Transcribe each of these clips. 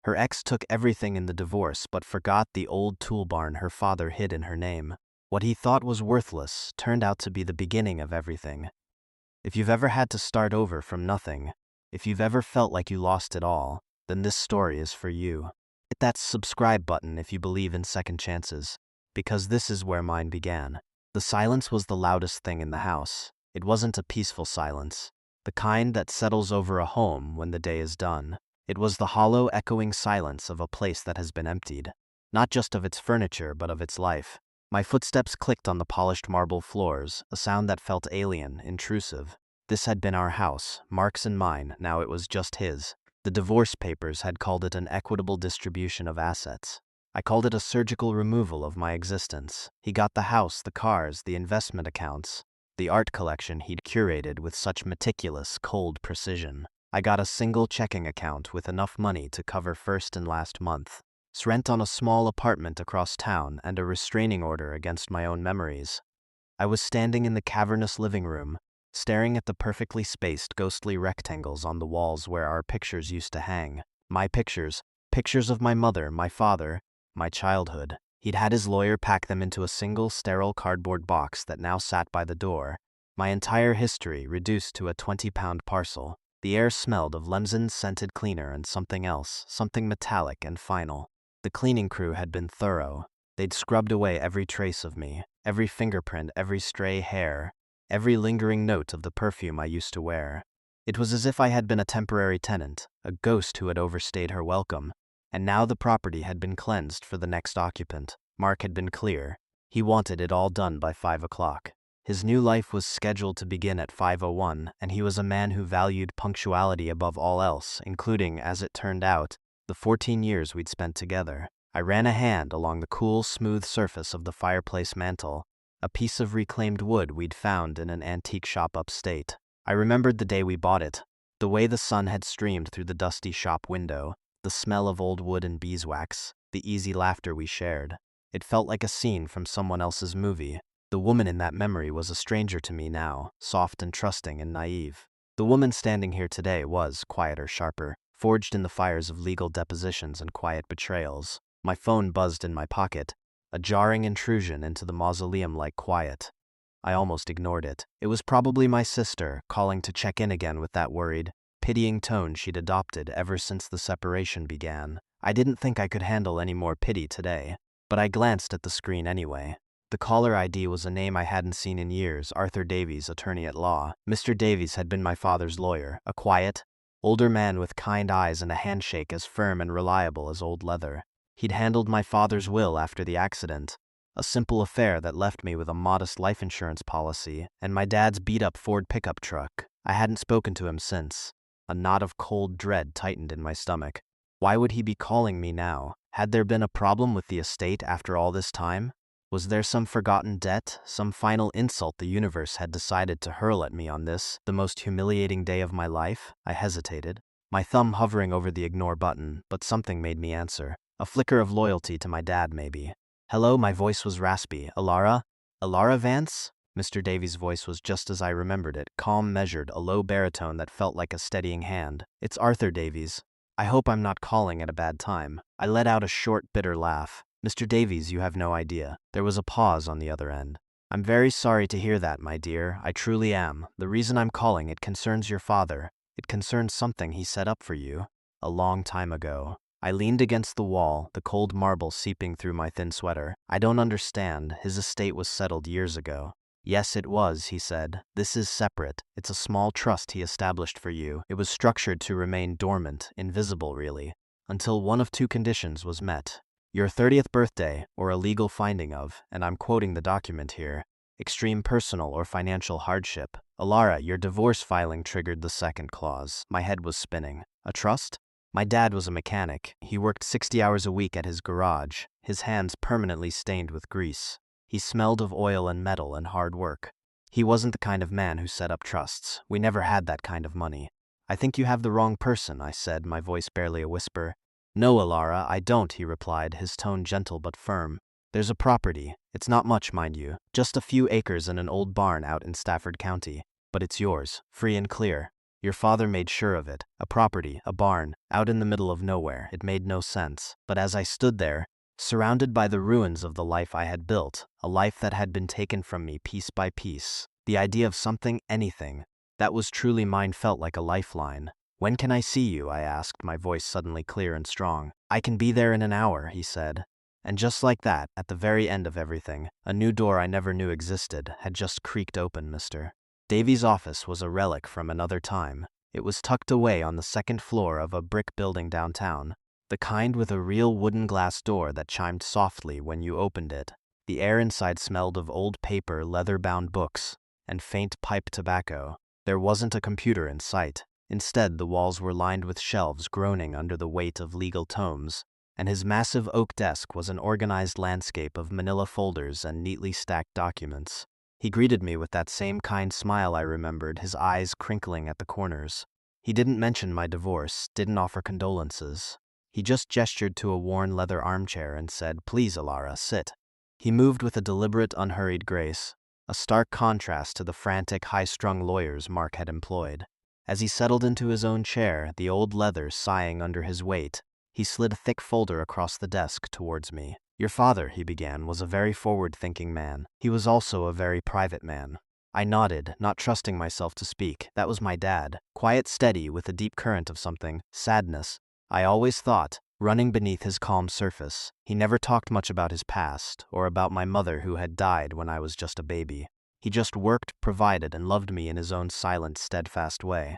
Her ex took everything in the divorce but forgot the old tool barn her father hid in her name. What he thought was worthless turned out to be the beginning of everything. If you've ever had to start over from nothing, if you've ever felt like you lost it all, then this story is for you. Hit that subscribe button if you believe in second chances, because this is where mine began. The silence was the loudest thing in the house. It wasn't a peaceful silence, the kind that settles over a home when the day is done. It was the hollow, echoing silence of a place that has been emptied, not just of its furniture but of its life. My footsteps clicked on the polished marble floors, a sound that felt alien, intrusive. This had been our house, Mark's and mine, now it was just his. The divorce papers had called it an equitable distribution of assets. I called it a surgical removal of my existence. He got the house, the cars, the investment accounts, the art collection he'd curated with such meticulous, cold precision. I got a single checking account with enough money to cover first and last month's rent on a small apartment across town and a restraining order against my own memories. I was standing in the cavernous living room, staring at the perfectly spaced, ghostly rectangles on the walls where our pictures used to hang. My pictures, pictures of my mother, my father, my childhood. He'd had his lawyer pack them into a single sterile cardboard box that now sat by the door. My entire history reduced to a 20-pound parcel. The air smelled of lemon-scented cleaner and something else, something metallic and final. The cleaning crew had been thorough. They'd scrubbed away every trace of me, every fingerprint, every stray hair, every lingering note of the perfume I used to wear. It was as if I had been a temporary tenant, a ghost who had overstayed her welcome, and now the property had been cleansed for the next occupant. Mark had been clear. He wanted it all done by 5 o'clock. His new life was scheduled to begin at 5:01, and he was a man who valued punctuality above all else, including, as it turned out, the 14 years we'd spent together. I ran a hand along the cool, smooth surface of the fireplace mantel, a piece of reclaimed wood we'd found in an antique shop upstate. I remembered the day we bought it, the way the sun had streamed through the dusty shop window, the smell of old wood and beeswax, the easy laughter we shared. It felt like a scene from someone else's movie. The woman in that memory was a stranger to me now, soft and trusting and naive. The woman standing here today was quieter, sharper, forged in the fires of legal depositions and quiet betrayals. My phone buzzed in my pocket, a jarring intrusion into the mausoleum-like quiet. I almost ignored it. It was probably my sister, calling to check in again with that worried, pitying tone she'd adopted ever since the separation began. I didn't think I could handle any more pity today, but I glanced at the screen anyway. The caller ID was a name I hadn't seen in years, Arthur Davies, attorney at law. Mr. Davies had been my father's lawyer, a quiet, older man with kind eyes and a handshake as firm and reliable as old leather. He'd handled my father's will after the accident, a simple affair that left me with a modest life insurance policy and my dad's beat-up Ford pickup truck. I hadn't spoken to him since. A knot of cold dread tightened in my stomach. Why would he be calling me now? Had there been a problem with the estate after all this time? Was there some forgotten debt, some final insult the universe had decided to hurl at me on this, the most humiliating day of my life? I hesitated, my thumb hovering over the ignore button, but something made me answer. A flicker of loyalty to my dad, maybe. Hello, my voice was raspy. Alara? Alara Vance? Mr. Davies' voice was just as I remembered it, calm, measured, a low baritone that felt like a steadying hand. It's Arthur Davies. I hope I'm not calling at a bad time. I let out a short, bitter laugh. Mr. Davies, you have no idea. There was a pause on the other end. I'm very sorry to hear that, my dear. I truly am. The reason I'm calling, it concerns your father. It concerns something he set up for you a long time ago. I leaned against the wall, the cold marble seeping through my thin sweater. I don't understand. His estate was settled years ago. Yes, it was, he said. This is separate. It's a small trust he established for you. It was structured to remain dormant, invisible really, until one of two conditions was met. Your 30th birthday, or a legal finding of, and I'm quoting the document here, extreme personal or financial hardship. Alara, your divorce filing triggered the second clause. My head was spinning. A trust? My dad was a mechanic. He worked 60 hours a week at his garage, his hands permanently stained with grease. He smelled of oil and metal and hard work. He wasn't the kind of man who set up trusts. We never had that kind of money. I think you have the wrong person, I said, my voice barely a whisper. No, Alara, I don't, he replied, his tone gentle but firm. There's a property. It's not much, mind you. Just a few acres and an old barn out in Stafford County. But it's yours, free and clear. Your father made sure of it. A property, a barn, out in the middle of nowhere. It made no sense. But as I stood there, surrounded by the ruins of the life I had built, a life that had been taken from me piece by piece, the idea of something, anything, that was truly mine felt like a lifeline. When can I see you? I asked, my voice suddenly clear and strong. I can be there in an hour, he said. And just like that, at the very end of everything, a new door I never knew existed had just creaked open, Mr. Davies' office was a relic from another time. It was tucked away on the second floor of a brick building downtown, the kind with a real wooden glass door that chimed softly when you opened it. The air inside smelled of old paper, leather-bound books, and faint pipe tobacco. There wasn't a computer in sight. Instead, the walls were lined with shelves groaning under the weight of legal tomes, and his massive oak desk was an organized landscape of manila folders and neatly stacked documents. He greeted me with that same kind smile I remembered, his eyes crinkling at the corners. He didn't mention my divorce, didn't offer condolences. He just gestured to a worn leather armchair and said, "Please, Alara, sit." He moved with a deliberate, unhurried grace, a stark contrast to the frantic, high-strung lawyers Mark had employed. As he settled into his own chair, the old leather sighing under his weight, he slid a thick folder across the desk towards me. "Your father," he began, "was a very forward-thinking man. He was also a very private man." I nodded, not trusting myself to speak. That was my dad, quiet, steady, with a deep current of something, sadness, I always thought, running beneath his calm surface. He never talked much about his past, or about my mother who had died when I was just a baby. He just worked, provided, and loved me in his own silent, steadfast way.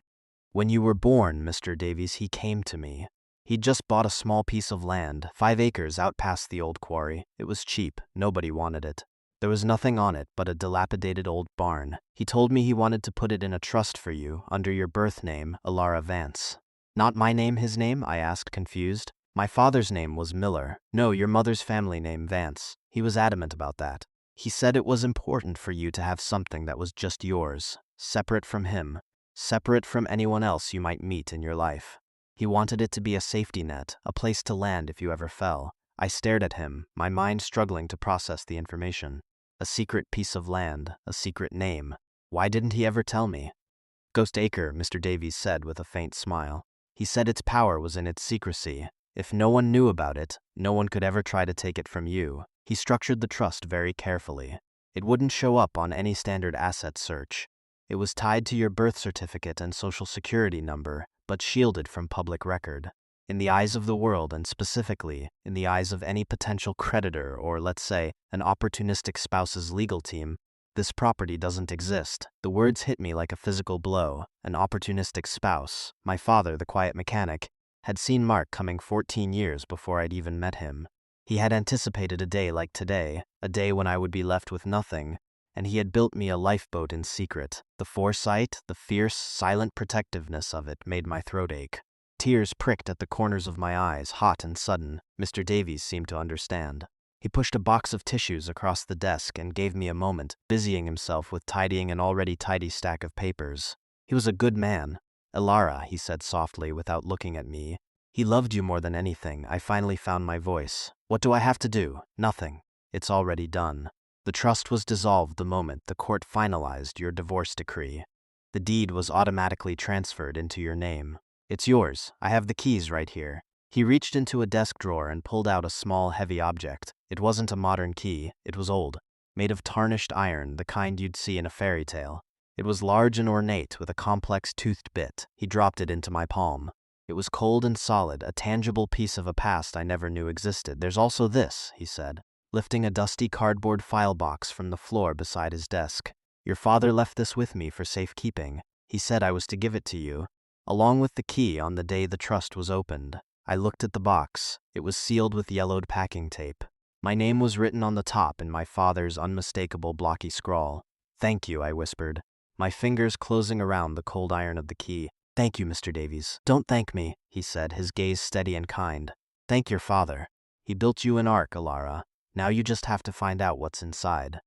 When you were born, Mr. Davies, he came to me. He'd just bought a small piece of land, 5 acres out past the old quarry. It was cheap, nobody wanted it. There was nothing on it but a dilapidated old barn. He told me he wanted to put it in a trust for you, under your birth name, Alara Vance. Not my name, his name? I asked, confused. My father's name was Miller. No, your mother's family name, Vance. He was adamant about that. He said it was important for you to have something that was just yours, separate from him, separate from anyone else you might meet in your life. He wanted it to be a safety net, a place to land if you ever fell. I stared at him, my mind struggling to process the information. A secret piece of land, a secret name. Why didn't he ever tell me? Ghost Acre, Mr. Davies said with a faint smile. He said its power was in its secrecy. If no one knew about it, no one could ever try to take it from you. He structured the trust very carefully. It wouldn't show up on any standard asset search. It was tied to your birth certificate and social security number, but shielded from public record. In the eyes of the world, and specifically in the eyes of any potential creditor or, let's say, an opportunistic spouse's legal team, this property doesn't exist. The words hit me like a physical blow. An opportunistic spouse, my father, the quiet mechanic, had seen Mark coming 14 years before I'd even met him. He had anticipated a day like today, a day when I would be left with nothing, and he had built me a lifeboat in secret. The foresight, the fierce, silent protectiveness of it made my throat ache. Tears pricked at the corners of my eyes, hot and sudden. Mr. Davies seemed to understand. He pushed a box of tissues across the desk and gave me a moment, busying himself with tidying an already tidy stack of papers. He was a good man. "Alara," he said softly without looking at me. "He loved you more than anything." I finally found my voice. "What do I have to do?" "Nothing. It's already done. The trust was dissolved the moment the court finalized your divorce decree. The deed was automatically transferred into your name. It's yours. I have the keys right here." He reached into a desk drawer and pulled out a small, heavy object. It wasn't a modern key. It was old, made of tarnished iron, the kind you'd see in a fairy tale. It was large and ornate, with a complex toothed bit. He dropped it into my palm. It was cold and solid, a tangible piece of a past I never knew existed. "There's also this," he said, lifting a dusty cardboard file box from the floor beside his desk. "Your father left this with me for safekeeping. He said I was to give it to you, along with the key on the day the trust was opened." I looked at the box. It was sealed with yellowed packing tape. My name was written on the top in my father's unmistakable blocky scrawl. "Thank you," I whispered, my fingers closing around the cold iron of the key. "Thank you, Mr. Davies." "Don't thank me," he said, his gaze steady and kind. "Thank your father. He built you an ark, Alara. Now you just have to find out what's inside."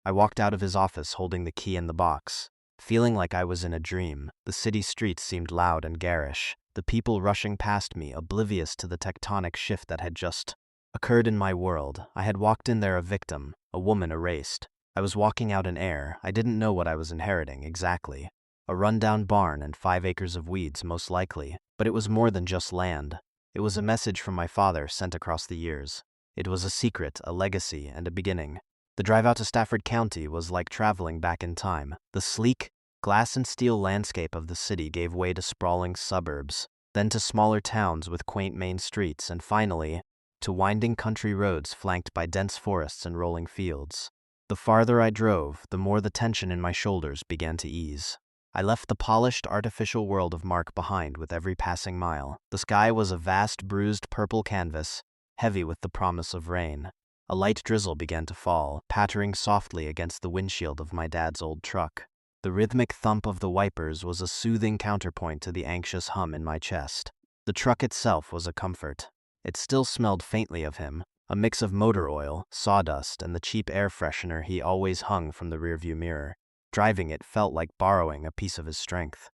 I walked out of his office holding the key in the box, feeling like I was in a dream. The city streets seemed loud and garish, the people rushing past me, oblivious to the tectonic shift that had just occurred in my world. I had walked in there a victim, a woman erased. I was walking out an heir. I didn't know what I was inheriting exactly. A rundown barn and 5 acres of weeds, most likely. But it was more than just land. It was a message from my father sent across the years. It was a secret, a legacy, and a beginning. The drive out to Stafford County was like traveling back in time. The sleek, glass and steel landscape of the city gave way to sprawling suburbs, then to smaller towns with quaint main streets, and finally, to winding country roads flanked by dense forests and rolling fields. The farther I drove, the more the tension in my shoulders began to ease. I left the polished, artificial world of Mark behind with every passing mile. The sky was a vast, bruised purple canvas, heavy with the promise of rain. A light drizzle began to fall, pattering softly against the windshield of my dad's old truck. The rhythmic thump of the wipers was a soothing counterpoint to the anxious hum in my chest. The truck itself was a comfort. It still smelled faintly of him, a mix of motor oil, sawdust, and the cheap air freshener he always hung from the rearview mirror. Driving it felt like borrowing a piece of his strength.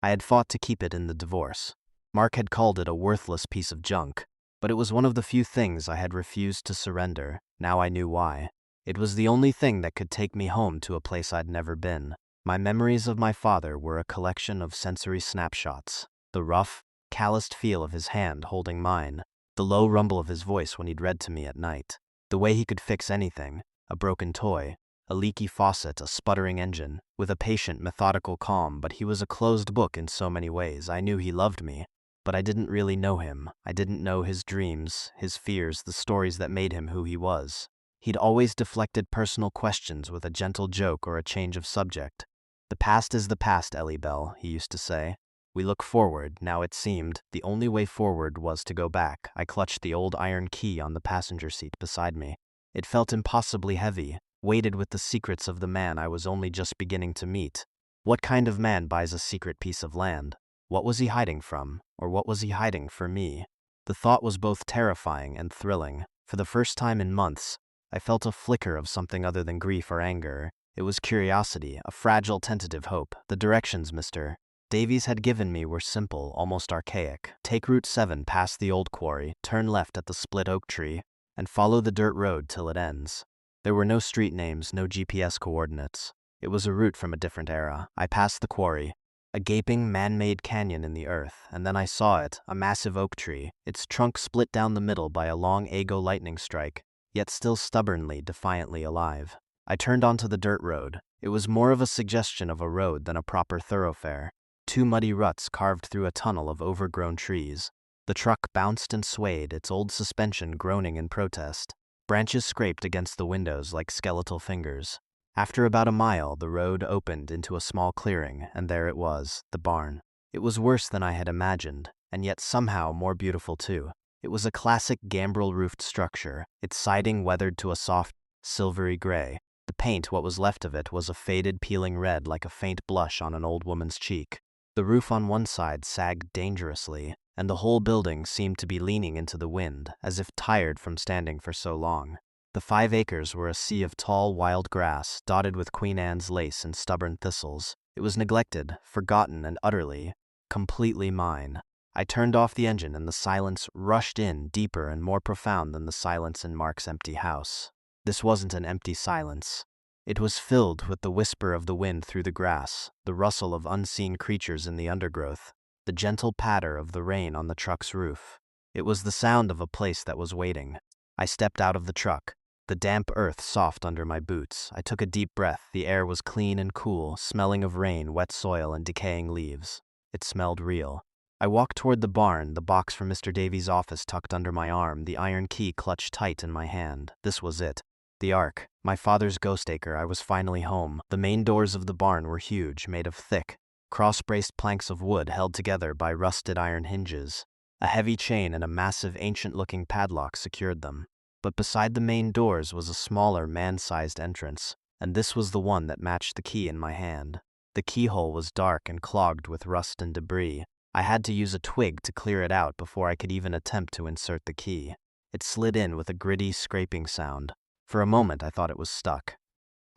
I had fought to keep it in the divorce. Mark had called it a worthless piece of junk, but it was one of the few things I had refused to surrender. Now I knew why. It was the only thing that could take me home to a place I'd never been. My memories of my father were a collection of sensory snapshots. The rough, calloused feel of his hand holding mine, the low rumble of his voice when he'd read to me at night, the way he could fix anything, a broken toy, a leaky faucet, a sputtering engine, with a patient, methodical calm. But he was a closed book in so many ways. I knew he loved me, but I didn't really know him. I didn't know his dreams, his fears, the stories that made him who he was. He'd always deflected personal questions with a gentle joke or a change of subject. "The past is the past, Ellie Bell," he used to say. "We look forward." Now it seemed the only way forward was to go back. I clutched the old iron key on the passenger seat beside me. It felt impossibly heavy, weighted with the secrets of the man I was only just beginning to meet. What kind of man buys a secret piece of land? What was he hiding from? Or what was he hiding for me? The thought was both terrifying and thrilling. For the first time in months, I felt a flicker of something other than grief or anger. It was curiosity, a fragile, tentative hope. The directions Mr. Davies had given me were simple, almost archaic. Take Route 7 past the old quarry, turn left at the split oak tree, and follow the dirt road till it ends. There were no street names, no GPS coordinates. It was a route from a different era. I passed the quarry, a gaping, man-made canyon in the earth, and then I saw it, a massive oak tree, its trunk split down the middle by a long Ago lightning strike, yet still stubbornly, defiantly alive. I turned onto the dirt road. It was more of a suggestion of a road than a proper thoroughfare. 2 muddy ruts carved through a tunnel of overgrown trees. The truck bounced and swayed, its old suspension groaning in protest. Branches scraped against the windows like skeletal fingers. After about a mile, the road opened into a small clearing, and there it was, the barn. It was worse than I had imagined, and yet somehow more beautiful too. It was a classic gambrel-roofed structure, its siding weathered to a soft, silvery gray. The paint, what was left of it, was a faded, peeling red like a faint blush on an old woman's cheek. The roof on one side sagged dangerously, and the whole building seemed to be leaning into the wind, as if tired from standing for so long. The 5 acres were a sea of tall, wild grass, dotted with Queen Anne's lace and stubborn thistles. It was neglected, forgotten, and utterly, completely mine. I turned off the engine, and the silence rushed in, deeper and more profound than the silence in Mark's empty house. This wasn't an empty silence. It was filled with the whisper of the wind through the grass, the rustle of unseen creatures in the undergrowth, the gentle patter of the rain on the truck's roof. It was the sound of a place that was waiting. I stepped out of the truck, the damp earth soft under my boots. I took a deep breath. The air was clean and cool, smelling of rain, wet soil, and decaying leaves. It smelled real. I walked toward the barn, the box from Mr. Davies' office tucked under my arm, the iron key clutched tight in my hand. This was it. The Ark, my father's ghost acre. I was finally home. The main doors of the barn were huge, made of thick, cross-braced planks of wood held together by rusted iron hinges. A heavy chain and a massive, ancient-looking padlock secured them. But beside the main doors was a smaller, man-sized entrance, and this was the one that matched the key in my hand. The keyhole was dark and clogged with rust and debris. I had to use a twig to clear it out before I could even attempt to insert the key. It slid in with a gritty, scraping sound. For a moment I thought it was stuck.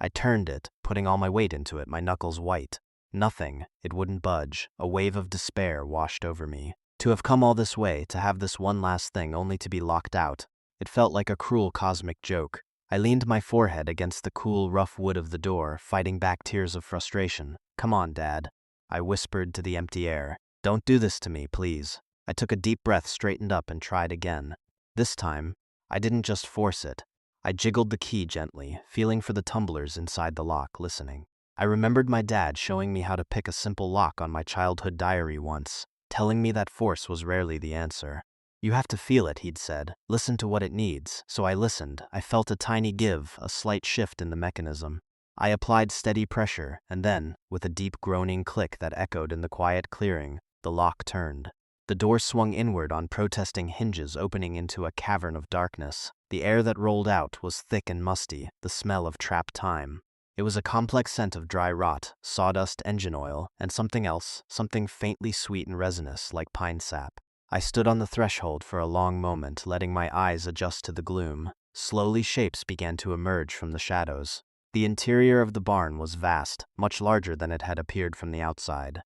I turned it, putting all my weight into it, my knuckles white. Nothing. It wouldn't budge. A wave of despair washed over me. To have come all this way, to have this one last thing, only to be locked out. It felt like a cruel cosmic joke. I leaned my forehead against the cool, rough wood of the door, fighting back tears of frustration. "Come on, Dad," I whispered to the empty air. "Don't do this to me, please." I took a deep breath, straightened up, and tried again. This time, I didn't just force it. I jiggled the key gently, feeling for the tumblers inside the lock, listening. I remembered my dad showing me how to pick a simple lock on my childhood diary once, telling me that force was rarely the answer. "You have to feel it," he'd said. "Listen to what it needs." So I listened. I felt a tiny give, a slight shift in the mechanism. I applied steady pressure, and then, with a deep groaning click that echoed in the quiet clearing, the lock turned. The door swung inward on protesting hinges, opening into a cavern of darkness. The air that rolled out was thick and musty, the smell of trapped time. It was a complex scent of dry rot, sawdust, engine oil, and something else, something faintly sweet and resinous, like pine sap. I stood on the threshold for a long moment, letting my eyes adjust to the gloom. Slowly, shapes began to emerge from the shadows. The interior of the barn was vast, much larger than it had appeared from the outside.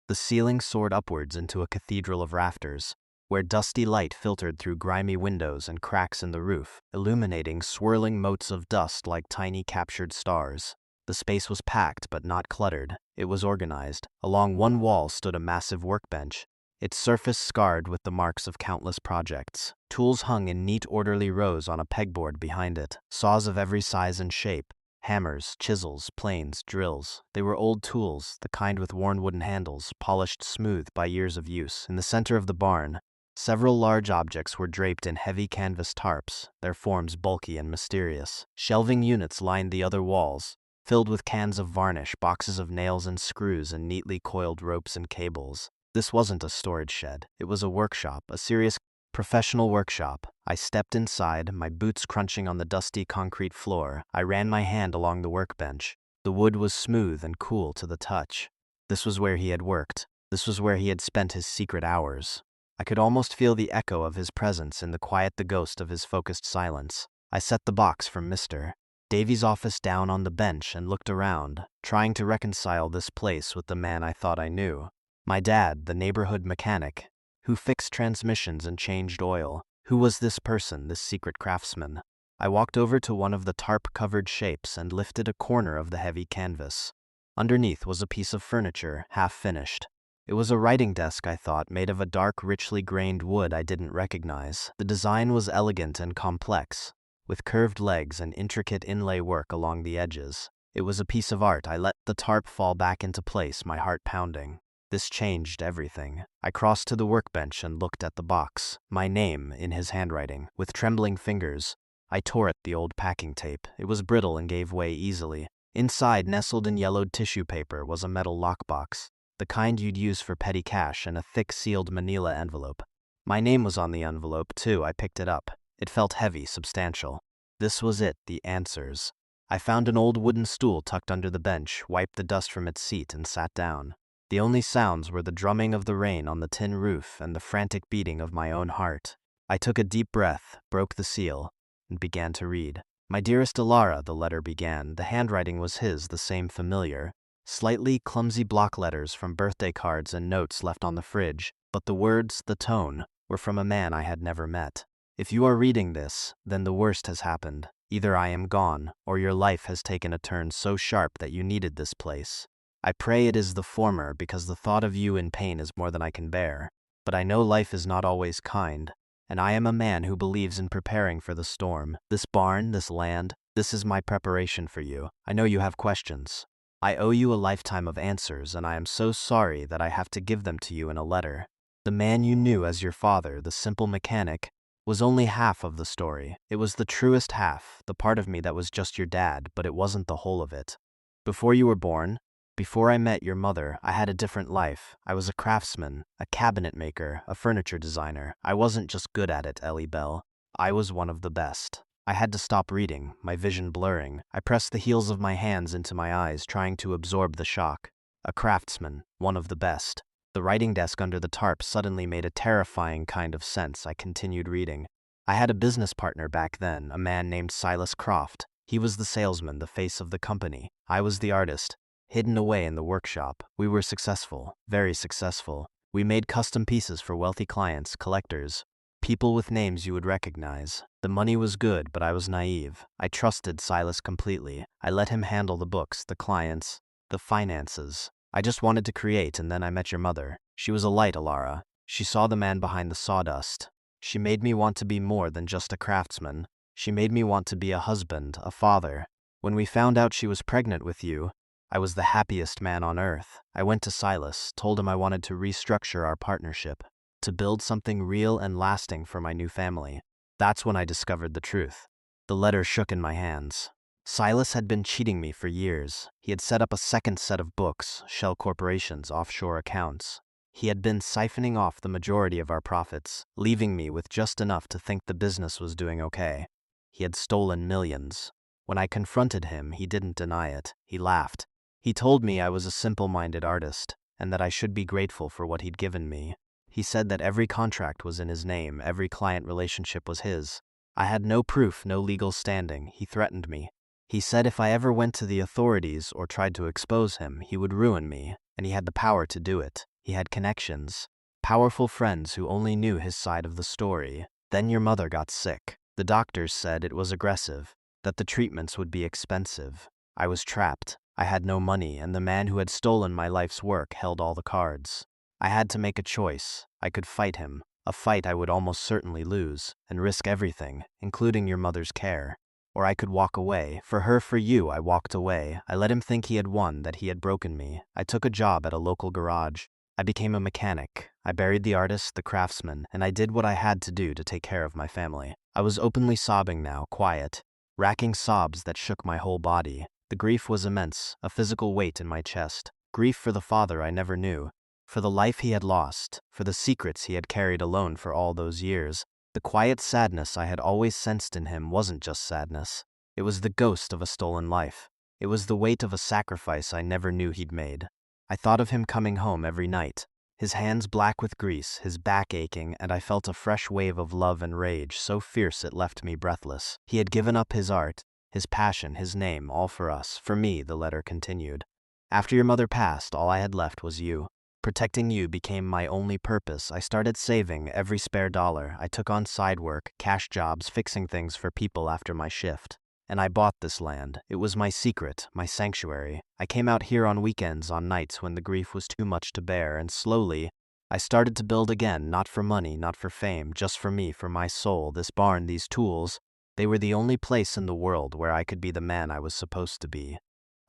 The ceiling soared upwards into a cathedral of rafters, where dusty light filtered through grimy windows and cracks in the roof, illuminating swirling motes of dust like tiny captured stars. The space was packed but not cluttered. It was organized. Along one wall stood a massive workbench, its surface scarred with the marks of countless projects. Tools hung in neat, orderly rows on a pegboard behind it, saws of every size and shape. Hammers, chisels, planes, drills. They were old tools, the kind with worn wooden handles, polished smooth by years of use. In the center of the barn, several large objects were draped in heavy canvas tarps, their forms bulky and mysterious. Shelving units lined the other walls, filled with cans of varnish, boxes of nails and screws, and neatly coiled ropes and cables. This wasn't a storage shed. It was a workshop, a serious professional workshop. I stepped inside, my boots crunching on the dusty concrete floor. I ran my hand along the workbench. The wood was smooth and cool to the touch. This was where he had worked. This was where he had spent his secret hours. I could almost feel the echo of his presence in the quiet, the ghost of his focused silence. I set the box from Mr. Davies' office down on the bench and looked around, trying to reconcile this place with the man I thought I knew. My dad, the neighborhood mechanic, who fixed transmissions and changed oil. Who was this person, this secret craftsman? I walked over to one of the tarp-covered shapes and lifted a corner of the heavy canvas. Underneath was a piece of furniture, half-finished. It was a writing desk, I thought, made of a dark, richly grained wood I didn't recognize. The design was elegant and complex, with curved legs and intricate inlay work along the edges. It was a piece of art. I let the tarp fall back into place, my heart pounding. This changed everything. I crossed to the workbench and looked at the box, my name in his handwriting. With trembling fingers, I tore at the old packing tape. It was brittle and gave way easily. Inside, nestled in yellowed tissue paper, was a metal lockbox, the kind you'd use for petty cash, and a thick sealed manila envelope. My name was on the envelope, too. I picked it up. It felt heavy, substantial. This was it, the answers. I found an old wooden stool tucked under the bench, wiped the dust from its seat, and sat down. The only sounds were the drumming of the rain on the tin roof and the frantic beating of my own heart. I took a deep breath, broke the seal, and began to read. "My dearest Alara," the letter began. The handwriting was his, the same familiar, slightly clumsy block letters from birthday cards and notes left on the fridge, but the words, the tone, were from a man I had never met. "If you are reading this, then the worst has happened. Either I am gone, or your life has taken a turn so sharp that you needed this place. I pray it is the former, because the thought of you in pain is more than I can bear. But I know life is not always kind, and I am a man who believes in preparing for the storm. This barn, this land, this is my preparation for you. I know you have questions. I owe you a lifetime of answers, and I am so sorry that I have to give them to you in a letter. The man you knew as your father, the simple mechanic, was only half of the story. It was the truest half, the part of me that was just your dad, but it wasn't the whole of it. Before you were born, before I met your mother, I had a different life. I was a craftsman, a cabinet maker, a furniture designer. I wasn't just good at it, Ellie Bell. I was one of the best. I had to stop reading, my vision blurring. I pressed the heels of my hands into my eyes, trying to absorb the shock. A craftsman, one of the best. The writing desk under the tarp suddenly made a terrifying kind of sense. I continued reading. I had a business partner back then, a man named Silas Croft. He was the salesman, the face of the company. I was the artist, hidden away in the workshop. We were successful, very successful. We made custom pieces for wealthy clients, collectors, people with names you would recognize. The money was good, but I was naive. I trusted Silas completely. I let him handle the books, the clients, the finances. I just wanted to create, and then I met your mother. She was a light, Alara. She saw the man behind the sawdust. She made me want to be more than just a craftsman. She made me want to be a husband, a father. When we found out she was pregnant with you, I was the happiest man on earth. I went to Silas, told him I wanted to restructure our partnership, to build something real and lasting for my new family. That's when I discovered the truth. The letter shook in my hands. Silas had been cheating me for years. He had set up a second set of books, shell corporations, offshore accounts. He had been siphoning off the majority of our profits, leaving me with just enough to think the business was doing okay. He had stolen millions. When I confronted him, he didn't deny it. He laughed. He told me I was a simple-minded artist, and that I should be grateful for what he'd given me. He said that every contract was in his name, every client relationship was his. I had no proof, no legal standing. He threatened me. He said if I ever went to the authorities or tried to expose him, he would ruin me, and he had the power to do it. He had connections, powerful friends who only knew his side of the story. Then your mother got sick. The doctors said it was aggressive, that the treatments would be expensive. I was trapped. I had no money, and the man who had stolen my life's work held all the cards. I had to make a choice. I could fight him, a fight I would almost certainly lose, and risk everything, including your mother's care. Or I could walk away. For her, for you, I walked away. I let him think he had won, that he had broken me. I took a job at a local garage. I became a mechanic. I buried the artist, the craftsman, and I did what I had to do to take care of my family. I was openly sobbing now, quiet, racking sobs that shook my whole body. The grief was immense, a physical weight in my chest. Grief for the father I never knew, for the life he had lost, for the secrets he had carried alone for all those years. The quiet sadness I had always sensed in him wasn't just sadness. It was the ghost of a stolen life. It was the weight of a sacrifice I never knew he'd made. I thought of him coming home every night, his hands black with grease, his back aching, and I felt a fresh wave of love and rage so fierce it left me breathless. He had given up his art, his passion, his name, all for us, for me, the letter continued. After your mother passed, all I had left was you. Protecting you became my only purpose. I started saving every spare dollar. I took on side work, cash jobs, fixing things for people after my shift. And I bought this land. It was my secret, my sanctuary. I came out here on weekends, on nights when the grief was too much to bear, and slowly, I started to build again, not for money, not for fame, just for me, for my soul. This barn, these tools, they were the only place in the world where I could be the man I was supposed to be.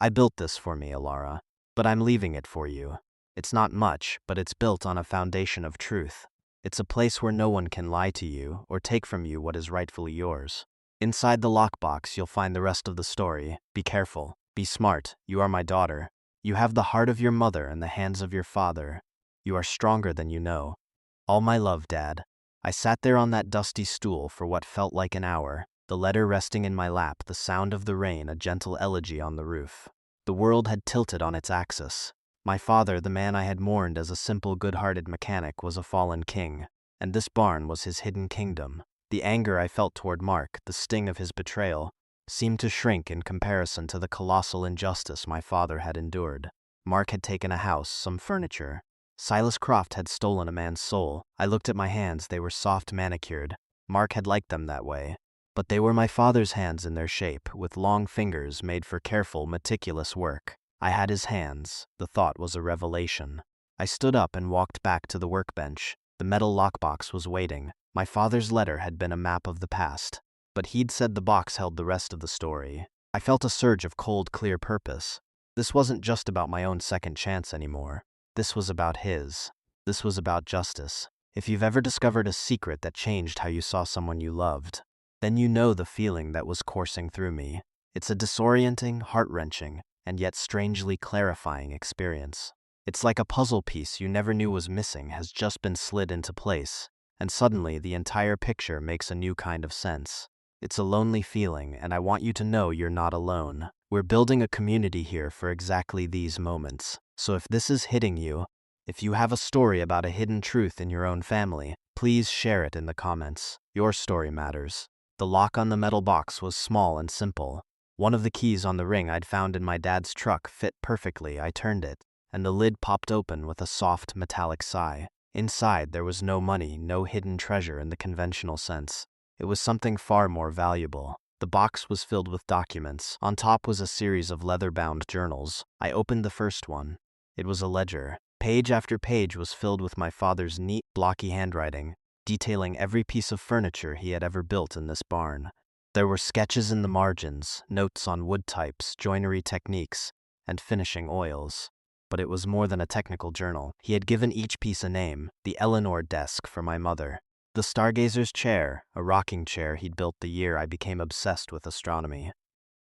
I built this for me, Alara, but I'm leaving it for you. It's not much, but it's built on a foundation of truth. It's a place where no one can lie to you or take from you what is rightfully yours. Inside the lockbox, you'll find the rest of the story. Be careful. Be smart. You are my daughter. You have the heart of your mother and the hands of your father. You are stronger than you know. All my love, Dad. I sat there on that dusty stool for what felt like an hour, the letter resting in my lap, the sound of the rain, a gentle elegy on the roof. The world had tilted on its axis. My father, the man I had mourned as a simple, good-hearted mechanic, was a fallen king, and this barn was his hidden kingdom. The anger I felt toward Mark, the sting of his betrayal, seemed to shrink in comparison to the colossal injustice my father had endured. Mark had taken a house, some furniture. Silas Croft had stolen a man's soul. I looked at my hands, they were soft manicured. Mark had liked them that way. But they were my father's hands in their shape, with long fingers made for careful, meticulous work. I had his hands. The thought was a revelation. I stood up and walked back to the workbench. The metal lockbox was waiting. My father's letter had been a map of the past, but he'd said the box held the rest of the story. I felt a surge of cold, clear purpose. This wasn't just about my own second chance anymore. This was about his. This was about justice. If you've ever discovered a secret that changed how you saw someone you loved, then you know the feeling that was coursing through me. It's a disorienting, heart-wrenching, and yet strangely clarifying experience. It's like a puzzle piece you never knew was missing has just been slid into place, and suddenly the entire picture makes a new kind of sense. It's a lonely feeling, and I want you to know you're not alone. We're building a community here for exactly these moments. So if this is hitting you, if you have a story about a hidden truth in your own family, please share it in the comments. Your story matters. The lock on the metal box was small and simple. One of the keys on the ring I'd found in my dad's truck fit perfectly. I turned it, and the lid popped open with a soft, metallic sigh. Inside, there was no money, no hidden treasure in the conventional sense. It was something far more valuable. The box was filled with documents. On top was a series of leather-bound journals. I opened the first one. It was a ledger. Page after page was filled with my father's neat, blocky handwriting, detailing every piece of furniture he had ever built in this barn. There were sketches in the margins, notes on wood types, joinery techniques, and finishing oils. But it was more than a technical journal. He had given each piece a name: the Eleanor desk for my mother, the Stargazer's chair, a rocking chair he'd built the year I became obsessed with astronomy,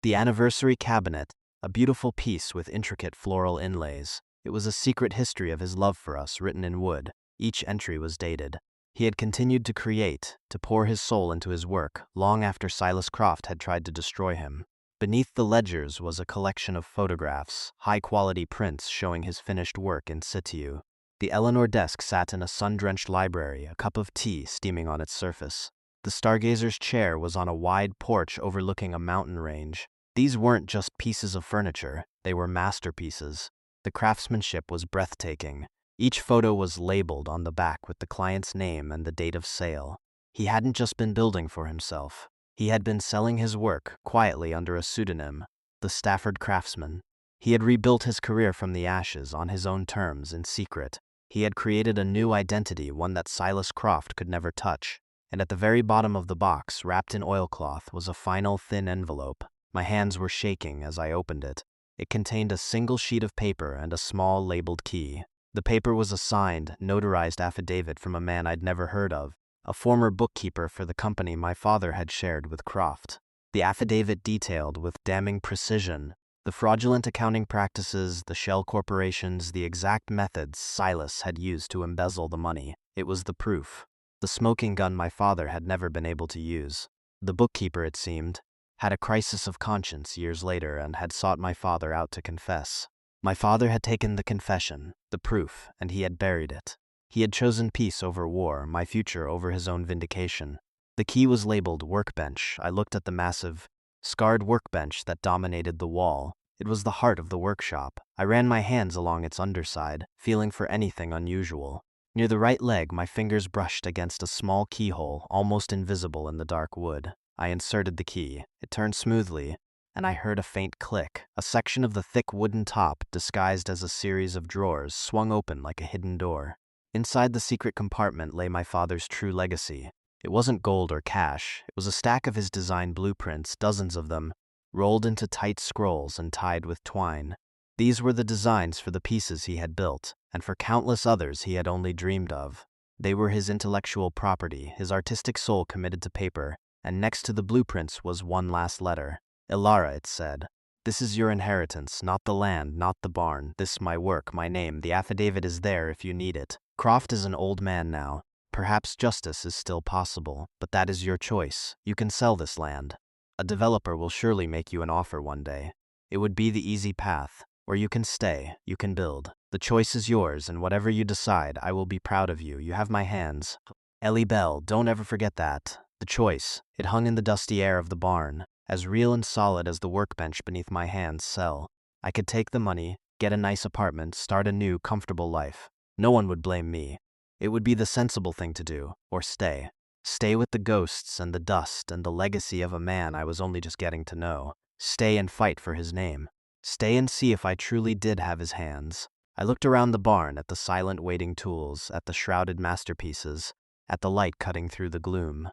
the Anniversary cabinet, a beautiful piece with intricate floral inlays. It was a secret history of his love for us, written in wood. Each entry was dated. He had continued to create, to pour his soul into his work, long after Silas Croft had tried to destroy him. Beneath the ledgers was a collection of photographs, high-quality prints showing his finished work in situ. The Eleanor desk sat in a sun-drenched library, a cup of tea steaming on its surface. The Stargazer's chair was on a wide porch overlooking a mountain range. These weren't just pieces of furniture, they were masterpieces. The craftsmanship was breathtaking. Each photo was labeled on the back with the client's name and the date of sale. He hadn't just been building for himself. He had been selling his work, quietly under a pseudonym, the Stafford Craftsman. He had rebuilt his career from the ashes on his own terms, in secret. He had created a new identity, one that Silas Croft could never touch. And at the very bottom of the box, wrapped in oilcloth, was a final thin envelope. My hands were shaking as I opened it. It contained a single sheet of paper and a small labeled key. The paper was a signed, notarized affidavit from a man I'd never heard of, a former bookkeeper for the company my father had shared with Croft. The affidavit detailed, with damning precision, the fraudulent accounting practices, the shell corporations, the exact methods Silas had used to embezzle the money. It was the proof. The smoking gun my father had never been able to use. The bookkeeper, it seemed, had a crisis of conscience years later and had sought my father out to confess. My father had taken the confession, the proof, and he had buried it. He had chosen peace over war, my future over his own vindication. The key was labeled workbench. I looked at the massive, scarred workbench that dominated the wall. It was the heart of the workshop. I ran my hands along its underside, feeling for anything unusual. Near the right leg, my fingers brushed against a small keyhole, almost invisible in the dark wood. I inserted the key. It turned smoothly, and I heard a faint click. A section of the thick wooden top, disguised as a series of drawers, swung open like a hidden door. Inside the secret compartment lay my father's true legacy. It wasn't gold or cash. It was a stack of his design blueprints, dozens of them, rolled into tight scrolls and tied with twine. These were the designs for the pieces he had built, and for countless others he had only dreamed of. They were his intellectual property, his artistic soul committed to paper, and next to the blueprints was one last letter. Ilara, it said. This is your inheritance, not the land, not the barn. This my work, my name. The affidavit is there if you need it. Croft is an old man now. Perhaps justice is still possible, but that is your choice. You can sell this land. A developer will surely make you an offer one day. It would be the easy path. Or you can stay, you can build. The choice is yours, and whatever you decide, I will be proud of you. You have my hands. Ellie Bell, don't ever forget that. The choice. It hung in the dusty air of the barn, as real and solid as the workbench beneath my hands sell. I could take the money, get a nice apartment, start a new, comfortable life. No one would blame me. It would be the sensible thing to do, or stay. Stay with the ghosts and the dust and the legacy of a man I was only just getting to know. Stay and fight for his name. Stay and see if I truly did have his hands. I looked around the barn at the silent waiting tools, at the shrouded masterpieces, at the light cutting through the gloom.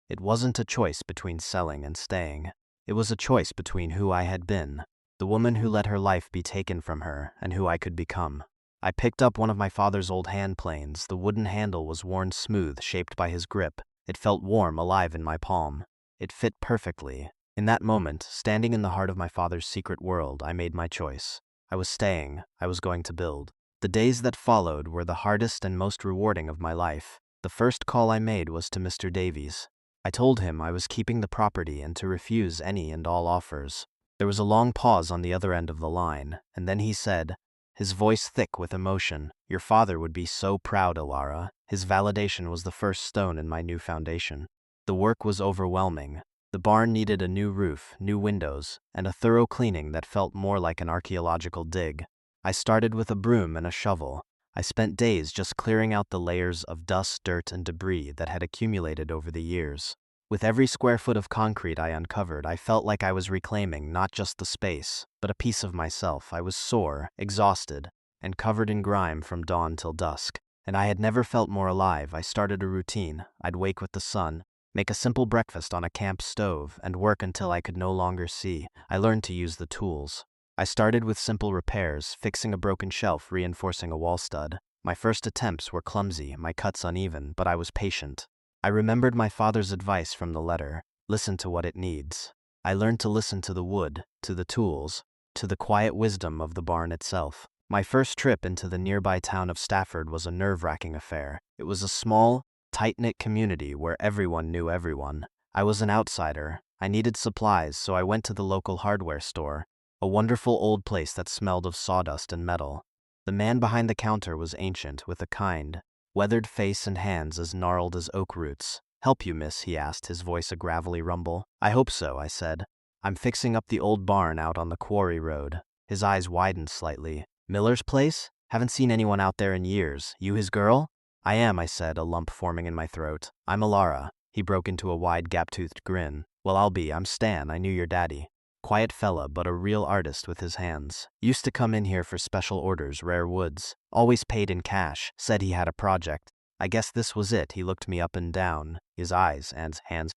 It wasn't a choice between selling and staying. It was a choice between who I had been, the woman who let her life be taken from her, and who I could become. I picked up one of my father's old hand planes. The wooden handle was worn smooth, shaped by his grip. It felt warm, alive in my palm. It fit perfectly. In that moment, standing in the heart of my father's secret world, I made my choice. I was staying. I was going to build. The days that followed were the hardest and most rewarding of my life. The first call I made was to Mr. Davies. I told him I was keeping the property and to refuse any and all offers. There was a long pause on the other end of the line, and then he said, his voice thick with emotion, "Your father would be so proud, Ilara." His validation was the first stone in my new foundation. The work was overwhelming. The barn needed a new roof, new windows, and a thorough cleaning that felt more like an archaeological dig. I started with a broom and a shovel. I spent days just clearing out the layers of dust, dirt, and debris that had accumulated over the years. With every square foot of concrete I uncovered, I felt like I was reclaiming not just the space, but a piece of myself. I was sore, exhausted, and covered in grime from dawn till dusk. And I had never felt more alive. I started a routine. I'd wake with the sun, make a simple breakfast on a camp stove, and work until I could no longer see. I learned to use the tools. I started with simple repairs, fixing a broken shelf, reinforcing a wall stud. My first attempts were clumsy, my cuts uneven, but I was patient. I remembered my father's advice from the letter: listen to what it needs. I learned to listen to the wood, to the tools, to the quiet wisdom of the barn itself. My first trip into the nearby town of Stafford was a nerve-wracking affair. It was a small, tight-knit community where everyone knew everyone. I was an outsider. I needed supplies, so I went to the local hardware store, a wonderful old place that smelled of sawdust and metal. The man behind the counter was ancient, with a kind, weathered face and hands as gnarled as oak roots. "Help you, miss?" he asked, his voice a gravelly rumble. "I hope so," I said. "I'm fixing up the old barn out on the quarry road." His eyes widened slightly. "Miller's place? Haven't seen anyone out there in years. You his girl?" "I am," I said, a lump forming in my throat. "I'm Alara." He broke into a wide, gap-toothed grin. "Well, I'm Stan. I knew your daddy. Quiet fella, but a real artist with his hands. Used to come in here for special orders, rare woods. Always paid in cash. Said he had a project. I guess this was it." He looked me up and down, his eyes and hands.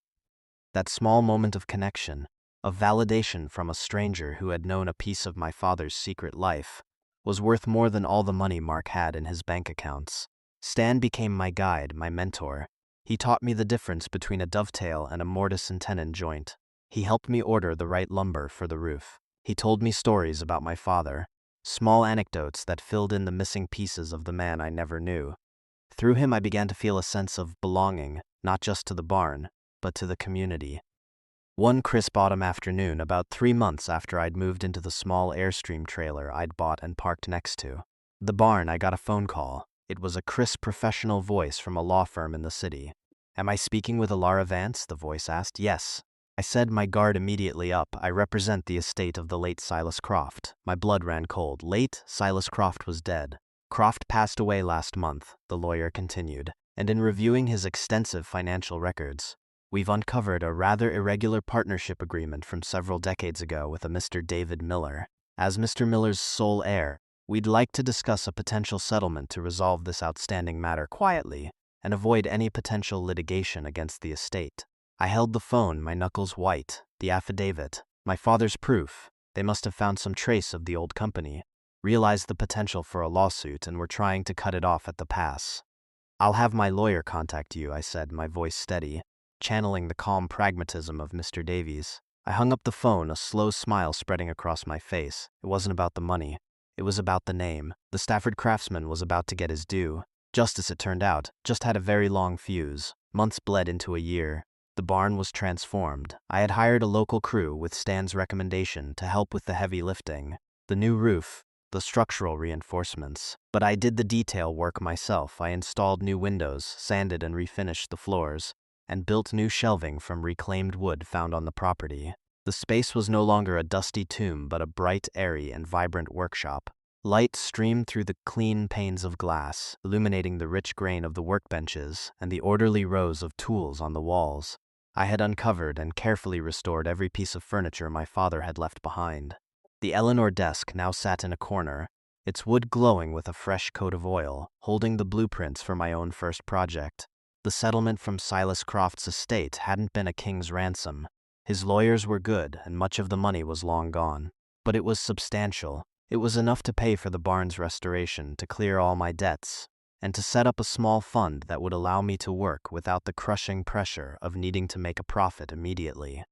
That small moment of connection, of validation from a stranger who had known a piece of my father's secret life, was worth more than all the money Mark had in his bank accounts. Stan became my guide, my mentor. He taught me the difference between a dovetail and a mortise and tenon joint. He helped me order the right lumber for the roof. He told me stories about my father, small anecdotes that filled in the missing pieces of the man I never knew. Through him I began to feel a sense of belonging, not just to the barn, but to the community. One crisp autumn afternoon, about 3 months after I'd moved into the small Airstream trailer I'd bought and parked next to the barn, I got a phone call. It was a crisp professional voice from a law firm in the city. "Am I speaking with Alara Vance?" the voice asked. "Yes." I said, my guard immediately up. "I represent the estate of the late Silas Croft." My blood ran cold. Late? Silas Croft was dead. "Croft passed away last month," the lawyer continued, "and in reviewing his extensive financial records, we've uncovered a rather irregular partnership agreement from several decades ago with a Mr. David Miller. As Mr. Miller's sole heir, we'd like to discuss a potential settlement to resolve this outstanding matter quietly and avoid any potential litigation against the estate." I held the phone, my knuckles white. The affidavit, my father's proof. They must have found some trace of the old company, realized the potential for a lawsuit, and were trying to cut it off at the pass. "I'll have my lawyer contact you," I said, my voice steady, channeling the calm pragmatism of Mr. Davies. I hung up the phone, a slow smile spreading across my face. It wasn't about the money. It was about the name. The Stafford craftsman was about to get his due. Just as it turned out, just had a very long fuse. Months bled into a year. The barn was transformed. I had hired a local crew, with Stan's recommendation, to help with the heavy lifting, the new roof, the structural reinforcements. But I did the detail work myself. I installed new windows, sanded and refinished the floors, and built new shelving from reclaimed wood found on the property. The space was no longer a dusty tomb, but a bright, airy, and vibrant workshop. Light streamed through the clean panes of glass, illuminating the rich grain of the workbenches and the orderly rows of tools on the walls. I had uncovered and carefully restored every piece of furniture my father had left behind. The Eleanor desk now sat in a corner, its wood glowing with a fresh coat of oil, holding the blueprints for my own first project. The settlement from Silas Croft's estate hadn't been a king's ransom. His lawyers were good, and much of the money was long gone. But it was substantial. It was enough to pay for the barn's restoration, to clear all my debts, and to set up a small fund that would allow me to work without the crushing pressure of needing to make a profit immediately.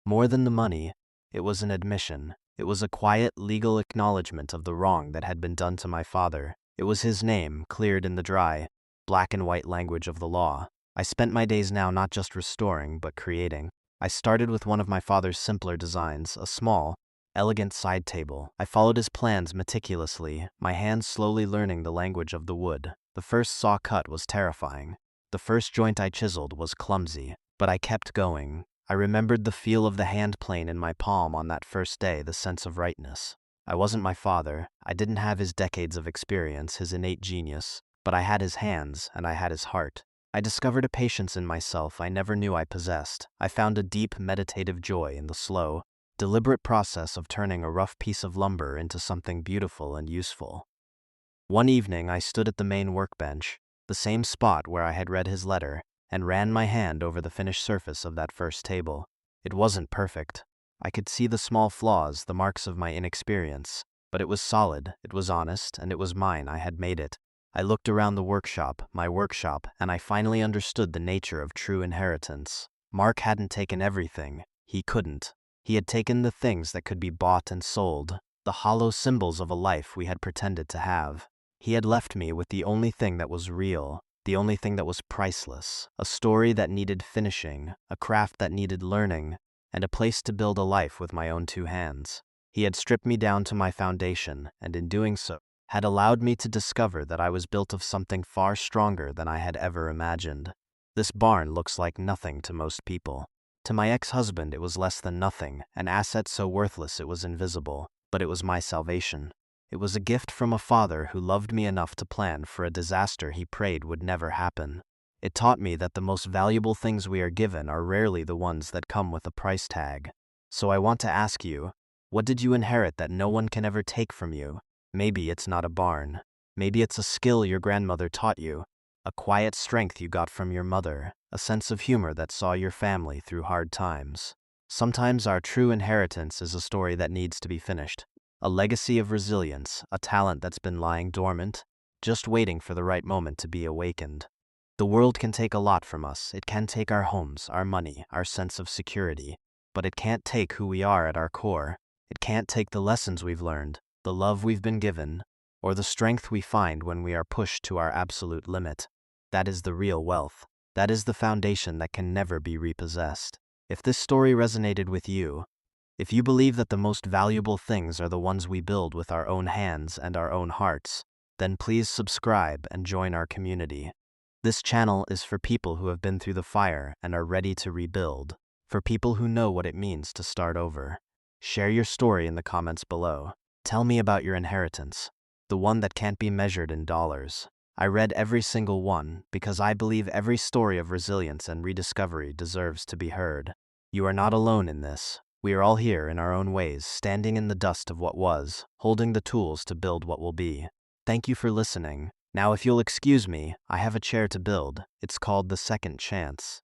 More than the money, it was an admission. It was a quiet, legal acknowledgement of the wrong that had been done to my father. It was his name, cleared in the dry, black and white language of the law. I spent my days now not just restoring, but creating. I started with one of my father's simpler designs, a small, elegant side table. I followed his plans meticulously, my hands slowly learning the language of the wood. The first saw cut was terrifying. The first joint I chiseled was clumsy, but I kept going. I remembered the feel of the hand plane in my palm on that first day, the sense of rightness. I wasn't my father. I didn't have his decades of experience, his innate genius, but I had his hands and I had his heart. I discovered a patience in myself I never knew I possessed. I found a deep, meditative joy in the slow, deliberate process of turning a rough piece of lumber into something beautiful and useful. One evening, I stood at the main workbench, the same spot where I had read his letter, and ran my hand over the finished surface of that first table. It wasn't perfect. I could see the small flaws, the marks of my inexperience, but it was solid, it was honest, and it was mine. I had made it. I looked around the workshop, my workshop, and I finally understood the nature of true inheritance. Mark hadn't taken everything. He couldn't. He had taken the things that could be bought and sold, the hollow symbols of a life we had pretended to have. He had left me with the only thing that was real, the only thing that was priceless, a story that needed finishing, a craft that needed learning, and a place to build a life with my own two hands. He had stripped me down to my foundation, and in doing so, had allowed me to discover that I was built of something far stronger than I had ever imagined. This barn looks like nothing to most people. To my ex-husband it was less than nothing, an asset so worthless it was invisible, but it was my salvation. It was a gift from a father who loved me enough to plan for a disaster he prayed would never happen. It taught me that the most valuable things we are given are rarely the ones that come with a price tag. So I want to ask you, what did you inherit that no one can ever take from you? Maybe it's not a barn. Maybe it's a skill your grandmother taught you, a quiet strength you got from your mother, a sense of humor that saw your family through hard times. Sometimes our true inheritance is a story that needs to be finished. A legacy of resilience, a talent that's been lying dormant, just waiting for the right moment to be awakened. The world can take a lot from us. It can take our homes, our money, our sense of security. But it can't take who we are at our core. It can't take the lessons we've learned, the love we've been given, or the strength we find when we are pushed to our absolute limit. That is the real wealth. That is the foundation that can never be repossessed. If this story resonated with you, if you believe that the most valuable things are the ones we build with our own hands and our own hearts, then please subscribe and join our community. This channel is for people who have been through the fire and are ready to rebuild, for people who know what it means to start over. Share your story in the comments below. Tell me about your inheritance, the one that can't be measured in dollars. I read every single one because I believe every story of resilience and rediscovery deserves to be heard. You are not alone in this. We are all here in our own ways, standing in the dust of what was, holding the tools to build what will be. Thank you for listening. Now, if you'll excuse me, I have a chair to build. It's called the second chance.